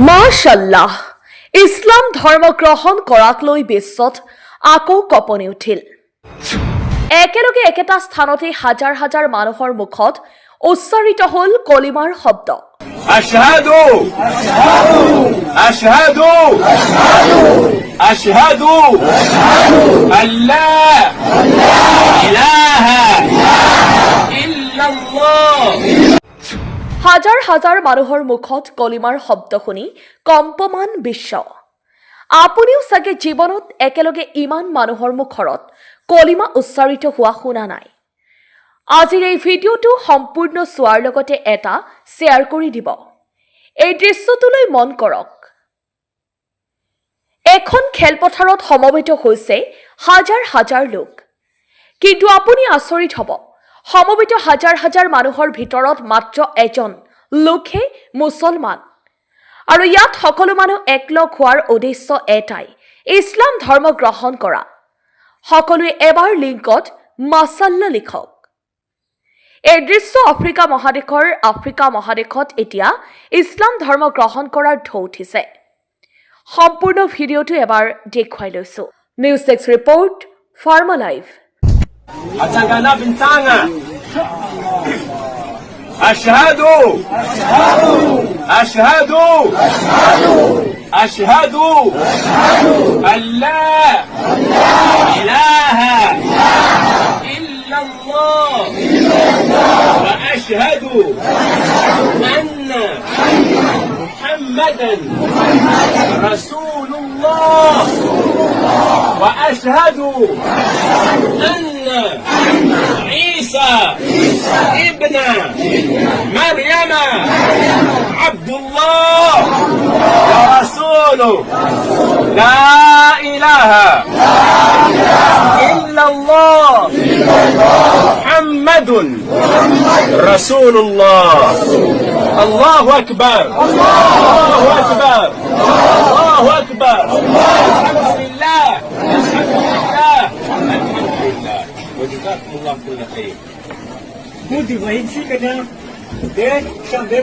মাশাল্লাহ, ইছলাম ধৰ্ম গ্ৰহণ কৰাক লৈ বিশ্বত আকৌ কঁপনি উঠিল। একেলগে একেটা স্থানতে হাজাৰ হাজাৰ মানুহৰ মুখত উচ্চাৰিত হ'ল কলিমাৰ শব্দ। আশহাদু আশহাদু আশহাদু আল্লা ইলাহা ইল্লাল্লাহ। হাজাৰ হাজাৰ মানুহৰ মুখত কলিমাৰ শব্দ শুনি কম্পমান বিশ্ব। আপুনিও চাগে জীৱনত একেলগে ইমান মানুহৰ মুখৰত কলিমা উচ্চাৰিত হোৱা শুনা নাই। আজিৰ এই ভিডিঅ'টো সম্পূৰ্ণ চোৱাৰ লগতে এটা শ্বেয়াৰ কৰি দিব। এই দৃশ্যটোলৈ মন কৰক। এখন খেলপথাৰত সমবেত হৈছে হাজাৰ হাজাৰ লোক, কিন্তু আপুনি আচৰিত হ'ব, সমবেত হাজাৰ হাজাৰ মানুহৰ ভিতৰত মাত্ৰ এজন লোকহে মুছলমান। আৰু ইয়াত সকলো মানুহ একলগ হোৱাৰ উদ্দেশ্য এটাই, ইছলাম ধৰ্ম গ্ৰহণ কৰা। সকলোৱে এবাৰ লিংকত মাছাল্লা লিখক। এই দৃশ্য আফ্ৰিকা মহাদেশত এতিয়া ইছলাম ধৰ্ম গ্ৰহণ কৰাৰ ঢৌ উঠিছে। সম্পূৰ্ণ ভিডিঅ'টো এবাৰ দেখুৱাই লৈছো। News desk report, pharma live. Atangana bintanga. Ashhadu Ashhadu Ashhadu an la ilaha illallah wa ashhadu anna Muhammadan Rasulullah wa ashhadu anna عيسى ابن مريم عبد الله ورسوله لا إله إلا الله محمد رسول الله. الله أكبر الله أكبر الله أكبر. الحمد لله الحمد لله الحمد لله. وجزاكم الله كل خير. Muito bem, fica, né? Deixa eu ver,